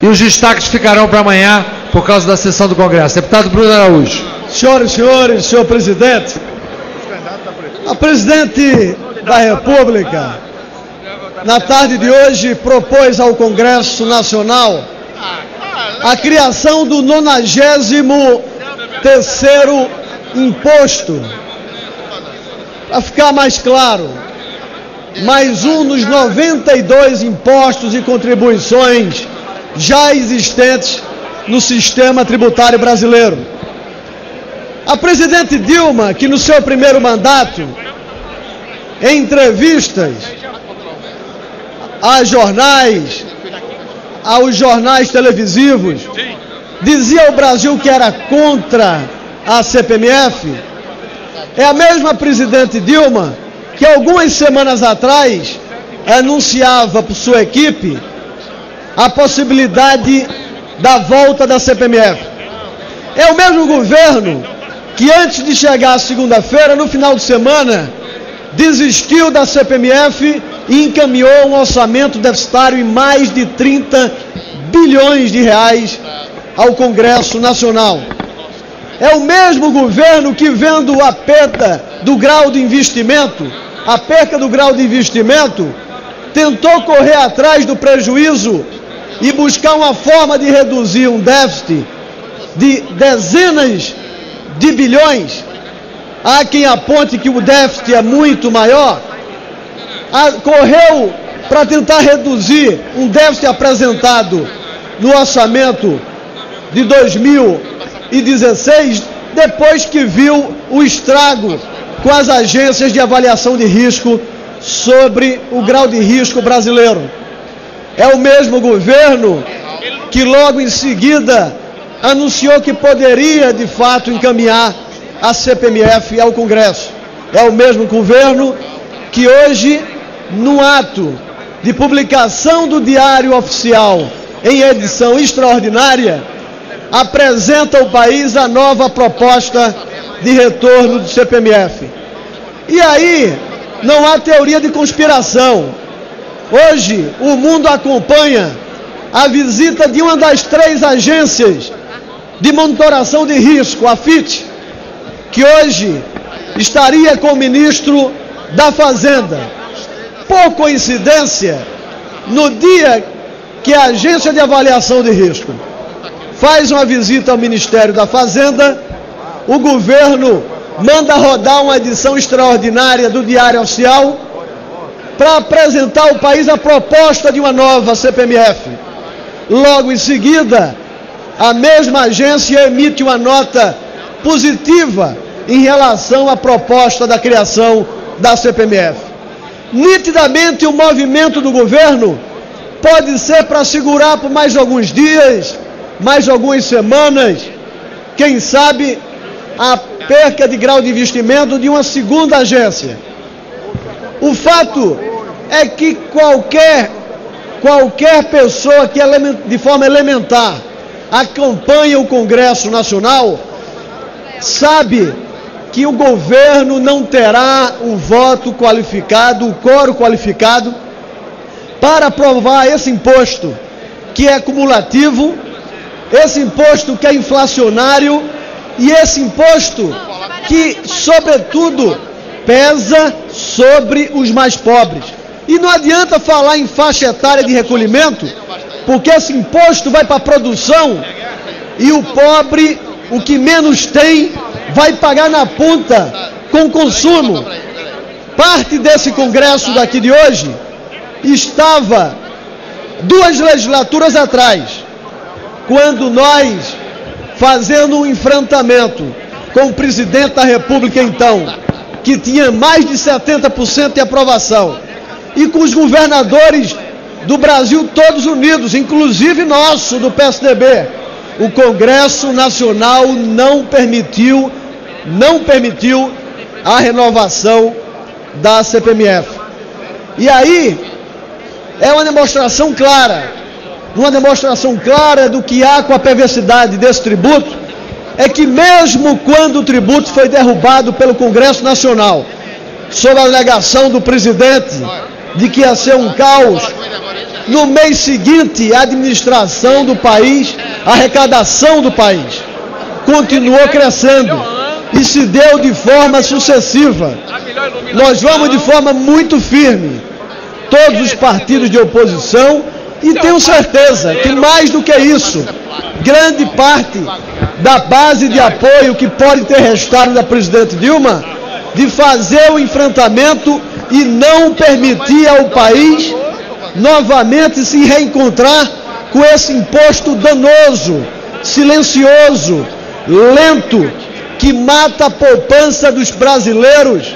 e os destaques ficarão para amanhã por causa da sessão do Congresso. Deputado Bruno Araújo. Senhoras e senhores, senhor presidente, a presidente da República, na tarde de hoje, propôs ao Congresso Nacional a criação do 93º imposto. Para ficar mais claro, mais um dos 92 impostos e contribuições já existentes no sistema tributário brasileiro. A presidente Dilma, que no seu primeiro mandato, em entrevistas aos jornais televisivos, dizia ao Brasil que era contra a CPMF, é a mesma presidente Dilma que algumas semanas atrás anunciava por sua equipe a possibilidade da volta da CPMF. É o mesmo governo que antes de chegar à segunda-feira, no final de semana, desistiu da CPMF e encaminhou um orçamento deficitário em mais de 30 bilhões de reais ao Congresso Nacional. É o mesmo governo que, vendo a perda do grau de investimento, tentou correr atrás do prejuízo e buscar uma forma de reduzir um déficit de dezenas de bilhões. Há quem aponte que o déficit é muito maior. Correu para tentar reduzir um déficit apresentado no orçamento de 2016, depois que viu o estrago com as agências de avaliação de risco sobre o grau de risco brasileiro. É o mesmo governo que logo em seguida anunciou que poderia de fato encaminhar a CPMF ao Congresso. É o mesmo governo que hoje, no ato de publicação do Diário Oficial em edição extraordinária, apresenta ao país a nova proposta de retorno do CPMF. E aí não há teoria de conspiração. Hoje o mundo acompanha a visita de uma das 3 agências de monitoração de risco, a FIT, que hoje estaria com o ministro da Fazenda. Por coincidência, no dia que a agência de avaliação de risco faz uma visita ao Ministério da Fazenda, o governo manda rodar uma edição extraordinária do Diário Oficial para apresentar ao país a proposta de uma nova CPMF. Logo em seguida, a mesma agência emite uma nota positiva em relação à proposta da criação da CPMF. Nitidamente, o movimento do governo pode ser para segurar por mais alguns dias, mais algumas semanas, quem sabe, a perca de grau de investimento de uma segunda agência. O fato é que qualquer pessoa que de forma elementar acompanha o Congresso Nacional sabe que o governo não terá o voto qualificado, o quórum qualificado, para aprovar esse imposto que é cumulativo, esse imposto que é inflacionário e esse imposto que, sobretudo, pesa sobre os mais pobres. E não adianta falar em faixa etária de recolhimento, porque esse imposto vai para a produção e o pobre, o que menos tem, vai pagar na ponta com o consumo. Parte desse Congresso daqui de hoje estava 2 legislaturas atrás, quando nós, fazendo um enfrentamento com o presidente da República então, que tinha mais de 70% de aprovação, e com os governadores do Brasil todos unidos, inclusive nosso, do PSDB, o Congresso Nacional não permitiu a renovação da CPMF. E aí é uma demonstração clara do que há com a perversidade desse tributo, é que mesmo quando o tributo foi derrubado pelo Congresso Nacional, sob a alegação do presidente de que ia ser um caos, no mês seguinte, a administração do país, a arrecadação do país, continuou crescendo e se deu de forma sucessiva. Nós vamos de forma muito firme, todos os partidos de oposição, e tenho certeza que mais do que isso, grande parte da base de apoio que pode ter restado da presidente Dilma, de fazer o enfrentamento e não permitir ao país novamente se reencontrar com esse imposto danoso, silencioso, lento, que mata a poupança dos brasileiros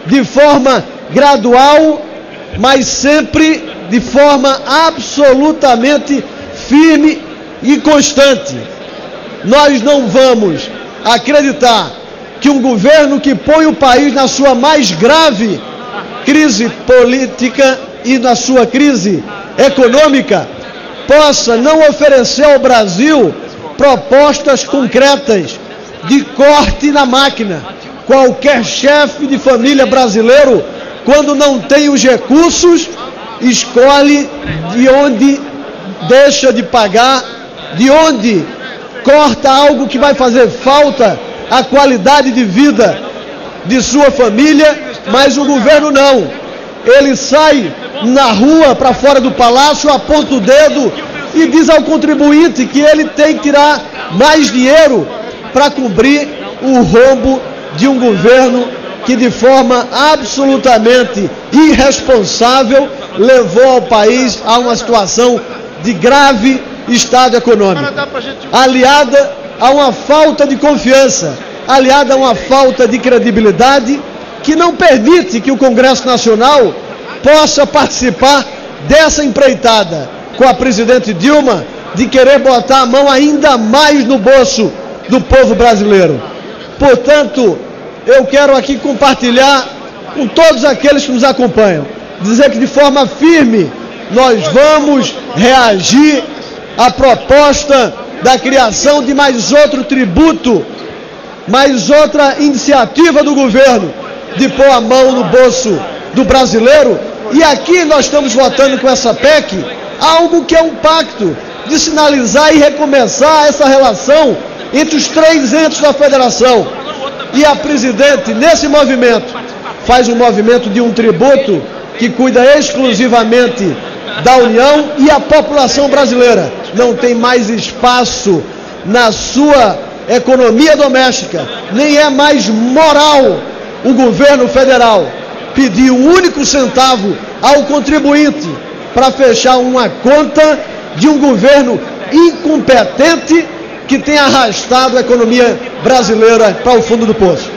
de forma gradual, mas sempre de forma absolutamente firme e constante. Nós não vamos acreditar que um governo que põe o país na sua mais grave crise política e na sua crise econômica possa não oferecer ao Brasil propostas concretas de corte na máquina. Qualquer chefe de família brasileiro, quando não tem os recursos, escolhe de onde deixa de pagar, de onde corta algo que vai fazer falta à qualidade de vida de sua família, mas o governo não. Ele sai na rua, para fora do palácio, aponta o dedo e diz ao contribuinte que ele tem que tirar mais dinheiro para cobrir o rombo de um governo que, de forma absolutamente irresponsável, levou ao país a uma situação de grave estado econômico, aliada a uma falta de confiança, aliada a uma falta de credibilidade, que não permite que o Congresso Nacional possa participar dessa empreitada com a presidente Dilma de querer botar a mão ainda mais no bolso do povo brasileiro. Portanto, eu quero aqui compartilhar com todos aqueles que nos acompanham, dizer que de forma firme nós vamos reagir à proposta da criação de mais outro tributo, mais outra iniciativa do governo de pôr a mão no bolso do brasileiro. E aqui nós estamos votando com essa PEC algo que é um pacto de sinalizar e recomeçar essa relação entre os três entes da federação. E a presidente, nesse movimento, faz um movimento de um tributo que cuida exclusivamente da União, e a população brasileira não tem mais espaço na sua economia doméstica, nem é mais moral o governo federal pedir um único centavo ao contribuinte para fechar uma conta de um governo incompetente que tem arrastado a economia brasileira para o fundo do poço.